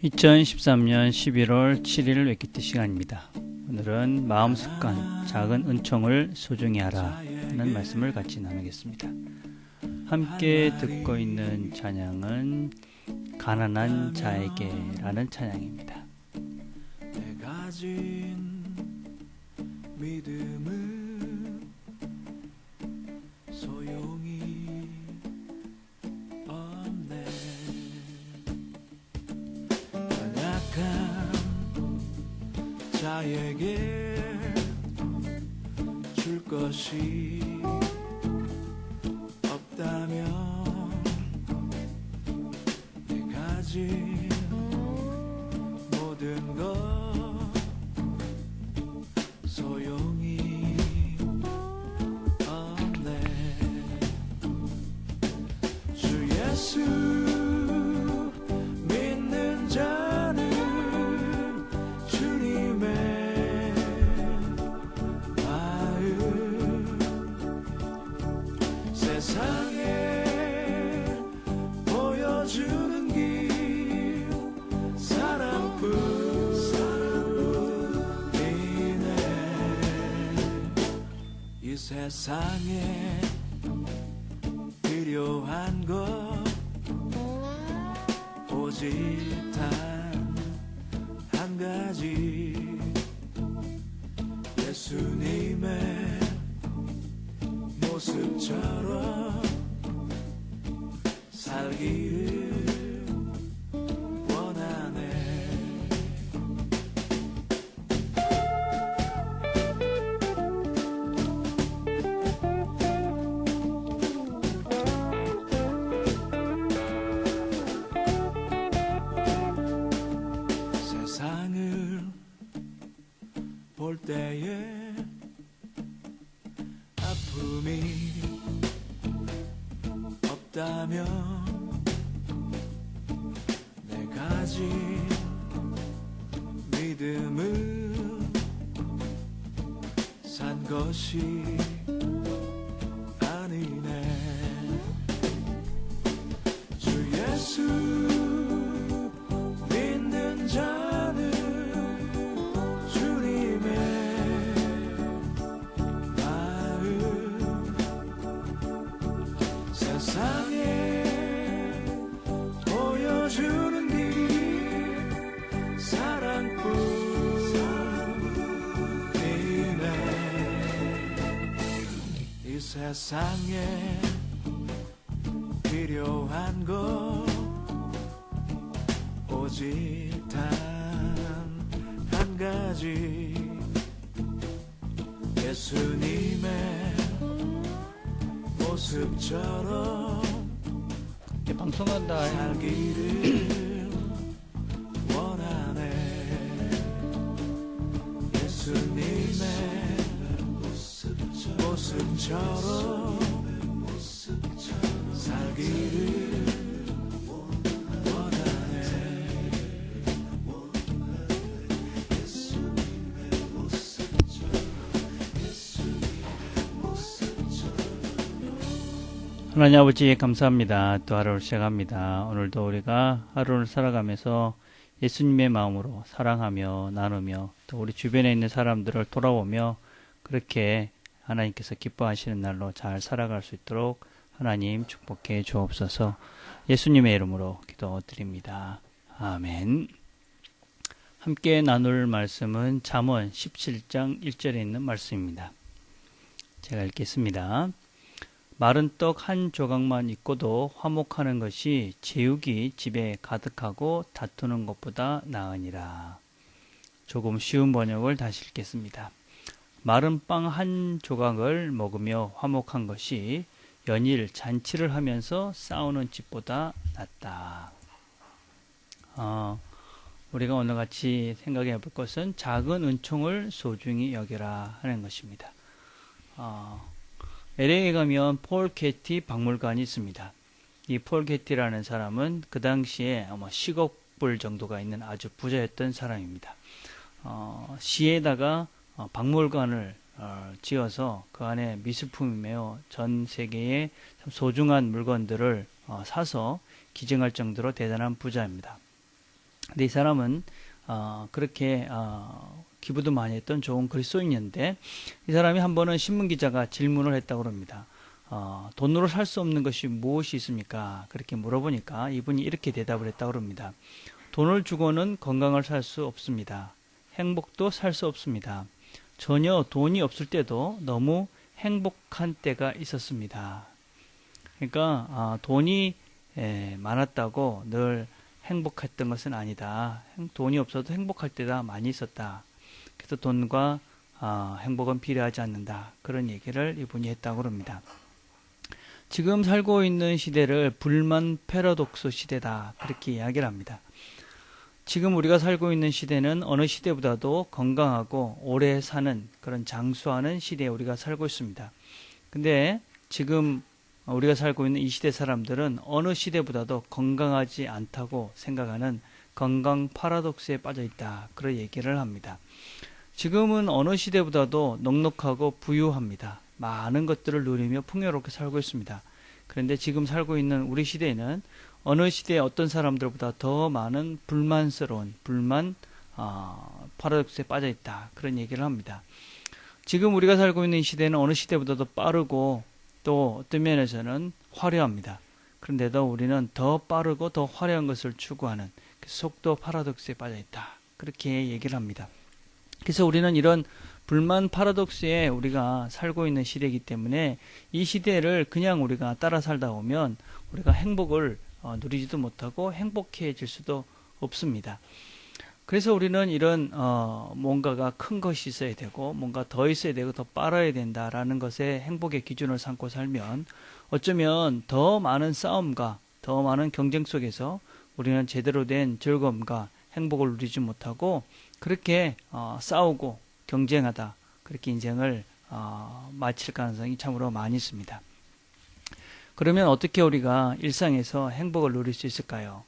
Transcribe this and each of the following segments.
2013년 11월 7일 웨키트 시간입니다. 오늘은 마음습관, 작은 은총을 소중히 하라 하는 말씀을 같이 나누겠습니다. 함께 듣고 있는 찬양은 가난한 자에게 라는 찬양입니다. 내가 가진 믿음은 소용이 없네. 연약한 자에게 줄 것이 없다면 내 가진 모든 것 소용이 없네. 주 예수 믿는 자는 주님의 마음 세상에 보여주는 길 사랑뿐이네. 이 세상에 필요한 것 오직 단 한 가지 예수님의 모습처럼 살기를 원하네. 세상을 볼 때에 아픔이 없다면 내 가진 믿음은 산 것이 아니네. 주 예수 믿는 자는 주님의 마음 세상에 보여주는 길 사랑뿐이네. 이 세상에 필요한 것 오직 단 한 가지 예수님의 모습처럼 방송한다. 살기를 원하네. 예수님의 모습처럼 살기를 하나님 아버지 감사합니다. 또 하루를 시작합니다. 오늘도 우리가 하루를 살아가면서 예수님의 마음으로 사랑하며 나누며 또 우리 주변에 있는 사람들을 돌아보며 그렇게 하나님께서 기뻐하시는 날로 잘 살아갈 수 있도록 하나님 축복해 주옵소서. 예수님의 이름으로 기도드립니다. 아멘. 함께 나눌 말씀은 잠언 17장 1절에 있는 말씀입니다. 제가 읽겠습니다. 마른 떡 한 조각만 있고도 화목하는 것이 제육이 집에 가득하고 다투는 것보다 나으니라. 조금 쉬운 번역을 다시 읽겠습니다. 마른 빵 한 조각을 먹으며 화목한 것이 연일 잔치를 하면서 싸우는 집보다 낫다. 우리가 오늘 같이 생각해 볼 것은 작은 은총을 소중히 여겨라 하는 것입니다. LA에 가면 폴 게티 박물관이 있습니다. 이 폴 게티라는 사람은 그 당시에 아마 10억 불 정도가 있는 아주 부자였던 사람입니다. 시에다가 박물관을 지어서 그 안에 미술품이며 전 세계의 참 소중한 물건들을 사서 기증할 정도로 대단한 부자입니다. 근데 이 사람은 그렇게 기부도 많이 했던 좋은 그리스도인이었는데 이 사람이 한 번은 신문기자가 질문을 했다고 합니다. 돈으로 살 수 없는 것이 무엇이 있습니까? 그렇게 물어보니까 이분이 이렇게 대답을 했다고 합니다. 돈을 주고는 건강을 살 수 없습니다. 행복도 살 수 없습니다. 전혀 돈이 없을 때도 너무 행복한 때가 있었습니다. 그러니까 돈이 많았다고 늘 행복했던 것은 아니다. 돈이 없어도 행복할 때가 많이 있었다. 그래서 돈과 행복은 비례하지 않는다. 그런 얘기를 이분이 했다고 합니다. 지금 살고 있는 시대를 불만 패러독스 시대다. 그렇게 이야기를 합니다. 지금 우리가 살고 있는 시대는 어느 시대보다도 건강하고 오래 사는 그런 장수하는 시대에 우리가 살고 있습니다. 근데 지금 우리가 살고 있는 이 시대 사람들은 어느 시대보다도 건강하지 않다고 생각하는 건강 파라독스에 빠져 있다. 그런 얘기를 합니다. 지금은 어느 시대보다도 넉넉하고 부유합니다. 많은 것들을 누리며 풍요롭게 살고 있습니다. 그런데 지금 살고 있는 우리 시대에는 어느 시대에 어떤 사람들보다 더 많은 불만스러운 파라독스에 빠져 있다. 그런 얘기를 합니다. 지금 우리가 살고 있는 이 시대는 어느 시대보다도 빠르고 또 어떤 면에서는 화려합니다. 그런데도 우리는 더 빠르고 더 화려한 것을 추구하는 그 속도 파라독스에 빠져 있다. 그렇게 얘기를 합니다. 그래서 우리는 이런 불만 파라독스에 우리가 살고 있는 시대이기 때문에 이 시대를 그냥 우리가 따라 살다 보면 우리가 행복을 누리지도 못하고 행복해질 수도 없습니다. 그래서 우리는 이런 뭔가가 큰 것이 있어야 되고 뭔가 더 있어야 되고 더 빨아야 된다라는 것에 행복의 기준을 삼고 살면 어쩌면 더 많은 싸움과 더 많은 경쟁 속에서 우리는 제대로 된 즐거움과 행복을 누리지 못하고 그렇게 싸우고 경쟁하다 그렇게 인생을 마칠 가능성이 참으로 많이 있습니다. 그러면 어떻게 우리가 일상에서 행복을 누릴 수 있을까요?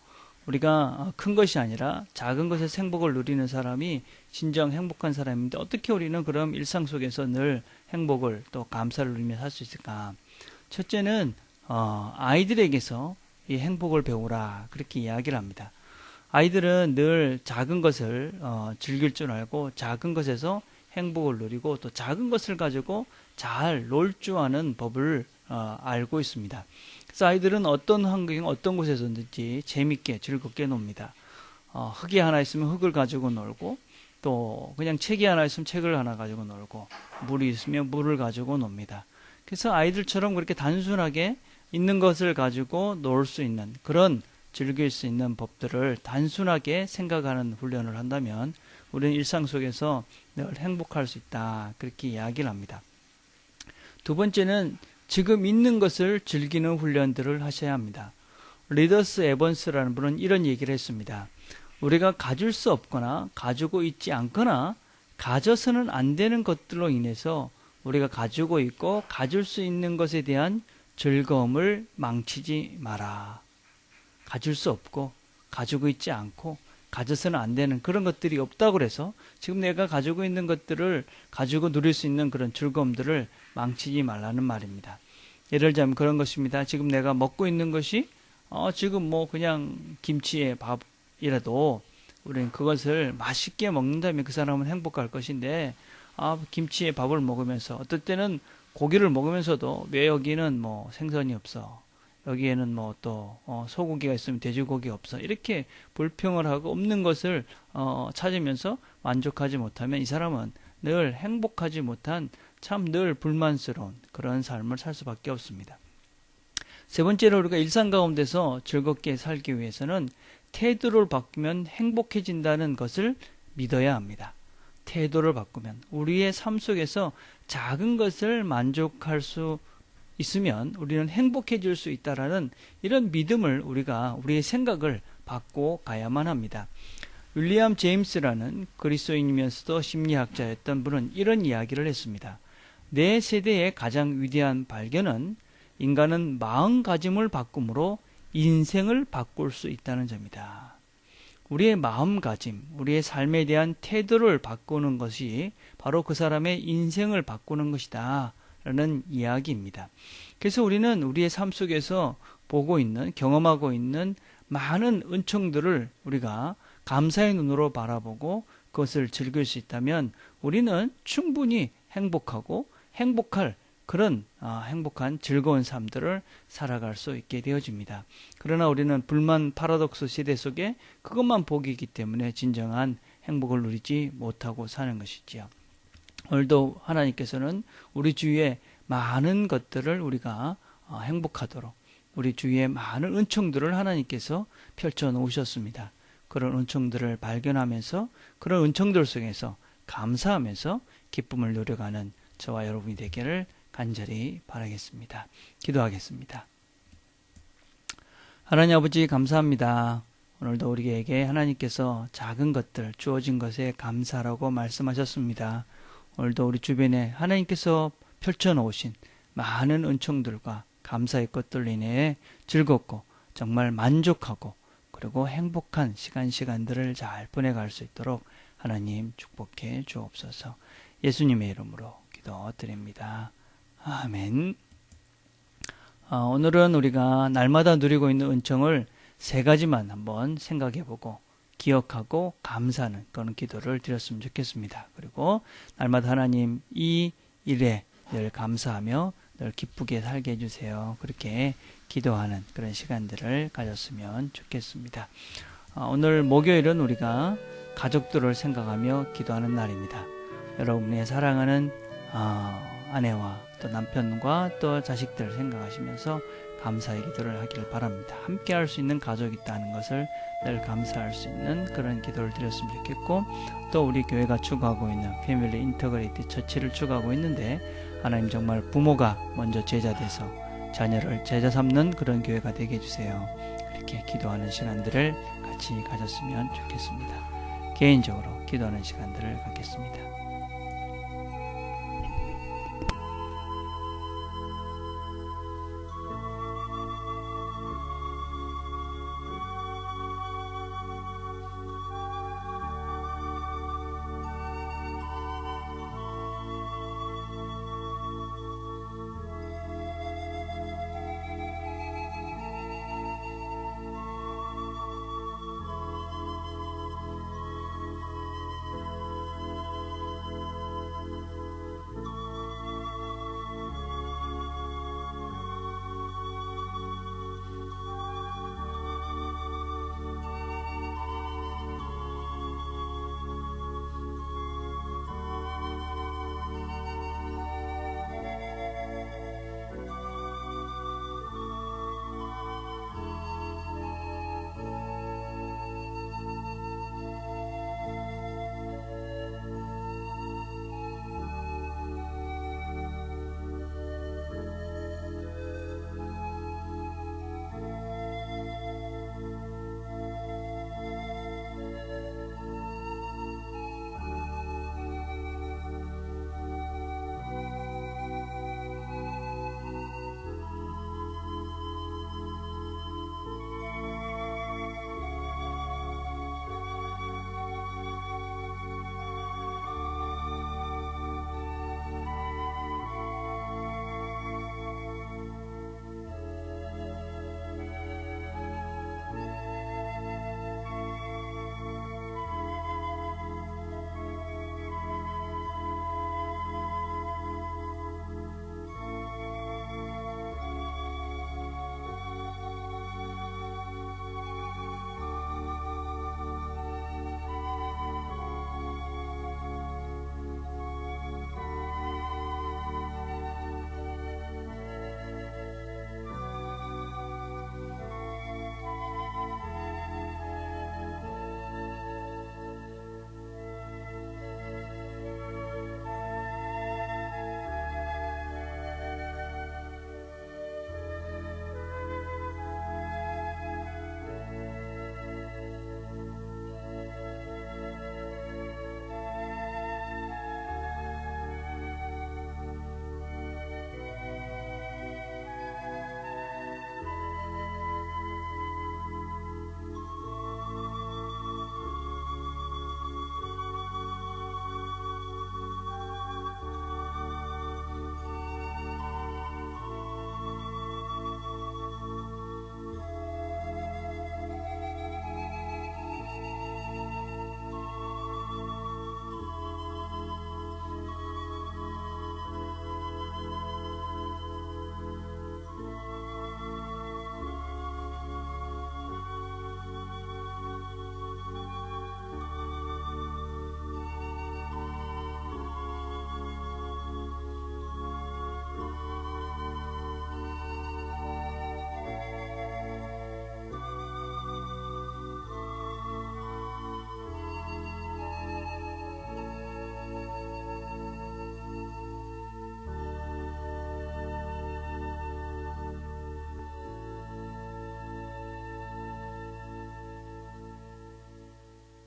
우리가 큰 것이 아니라 작은 것에서 행복을 누리는 사람이 진정 행복한 사람인데 어떻게 우리는 그럼 일상 속에서 늘 행복을 또 감사를 누리며 살 수 있을까? 첫째는 아이들에게서 이 행복을 배우라 그렇게 이야기를 합니다. 아이들은 늘 작은 것을 즐길 줄 알고 작은 것에서 행복을 누리고 또 작은 것을 가지고 잘 놀 줄 아는 법을 알고 있습니다. 그래서 아이들은 어떤 환경, 어떤 곳에서든지 재밌게 즐겁게 놉니다. 흙이 하나 있으면 흙을 가지고 놀고 또 그냥 책이 하나 있으면 책을 하나 가지고 놀고 물이 있으면 물을 가지고 놉니다. 그래서 아이들처럼 그렇게 단순하게 있는 것을 가지고 놀 수 있는 그런 즐길 수 있는 법들을 단순하게 생각하는 훈련을 한다면 우리는 일상 속에서 늘 행복할 수 있다. 그렇게 이야기를 합니다. 두 번째는 지금 있는 것을 즐기는 훈련들을 하셔야 합니다. 리더스 에번스라는 분은 이런 얘기를 했습니다. 우리가 가질 수 없거나 가지고 있지 않거나 가져서는 안 되는 것들로 인해서 우리가 가지고 있고 가질 수 있는 것에 대한 즐거움을 망치지 마라. 가질 수 없고 가지고 있지 않고 가져서는 안 되는 그런 것들이 없다고 그래서 지금 내가 가지고 있는 것들을 가지고 누릴 수 있는 그런 즐거움들을 망치지 말라는 말입니다. 예를 들자면 그런 것입니다. 지금 내가 먹고 있는 것이 지금 뭐 그냥 김치에 밥이라도 우리는 그것을 맛있게 먹는다면 그 사람은 행복할 것인데 김치에 밥을 먹으면서 어떨 때는 고기를 먹으면서도 왜 여기는 뭐 생선이 없어 여기에는 뭐 또 소고기가 있으면 돼지고기 없어 이렇게 불평을 하고 없는 것을 찾으면서 만족하지 못하면 이 사람은 늘 행복하지 못한 참 늘 불만스러운 그런 삶을 살 수밖에 없습니다. 세 번째로 우리가 일상 가운데서 즐겁게 살기 위해서는 태도를 바꾸면 행복해진다는 것을 믿어야 합니다. 태도를 바꾸면 우리의 삶 속에서 작은 것을 만족할 수 있으면 우리는 행복해질 수 있다라는 이런 믿음을 우리가 우리의 생각을 바꿔 가야만 합니다. 윌리엄 제임스라는 그리스도인이면서도 심리학자였던 분은 이런 이야기를 했습니다. 내 세대의 가장 위대한 발견은 인간은 마음가짐을 바꿈으로 인생을 바꿀 수 있다는 점이다. 우리의 마음가짐, 우리의 삶에 대한 태도를 바꾸는 것이 바로 그 사람의 인생을 바꾸는 것이다. 라는 이야기입니다. 그래서 우리는 우리의 삶 속에서 보고 있는, 경험하고 있는 많은 은총들을 우리가 감사의 눈으로 바라보고 그것을 즐길 수 있다면 우리는 충분히 행복하고 행복할 그런 행복한 즐거운 삶들을 살아갈 수 있게 되어집니다. 그러나 우리는 불만 파라독스 시대 속에 그것만 복이기 때문에 진정한 행복을 누리지 못하고 사는 것이지요. 오늘도 하나님께서는 우리 주위에 많은 것들을 우리가 행복하도록 우리 주위에 많은 은총들을 하나님께서 펼쳐 놓으셨습니다. 그런 은총들을 발견하면서 그런 은총들 속에서 감사하면서 기쁨을 누려가는 저와 여러분이 되기를 간절히 바라겠습니다. 기도하겠습니다. 하나님 아버지 감사합니다. 오늘도 우리에게 하나님께서 작은 것들 주어진 것에 감사라고 말씀하셨습니다. 오늘도 우리 주변에 하나님께서 펼쳐놓으신 많은 은총들과 감사의 것들 인해 즐겁고 정말 만족하고 그리고 행복한 시간들을 잘 보내갈 수 있도록 하나님 축복해 주옵소서. 예수님의 이름으로 기도드립니다. 아멘. 오늘은 우리가 날마다 누리고 있는 은총을 3가지만 한번 생각해보고 기억하고 감사하는 그런 기도를 드렸으면 좋겠습니다. 그리고 날마다 하나님 이 일에 늘 감사하며 늘 기쁘게 살게 해주세요. 그렇게 기도하는 그런 시간들을 가졌으면 좋겠습니다. 오늘 목요일은 우리가 가족들을 생각하며 기도하는 날입니다. 여러분의 사랑하는 아내와 또 남편과 또 자식들 생각하시면서 감사의 기도를 하기를 바랍니다. 함께 할 수 있는 가족이 있다는 것을 늘 감사할 수 있는 그런 기도를 드렸으면 좋겠고, 또 우리 교회가 추구하고 있는 패밀리 인터그레이트 처치를 추구하고 있는데 하나님 정말 부모가 먼저 제자 돼서 자녀를 제자 삼는 그런 교회가 되게 해주세요. 이렇게 기도하는 시간들을 같이 가졌으면 좋겠습니다. 개인적으로 기도하는 시간들을 갖겠습니다.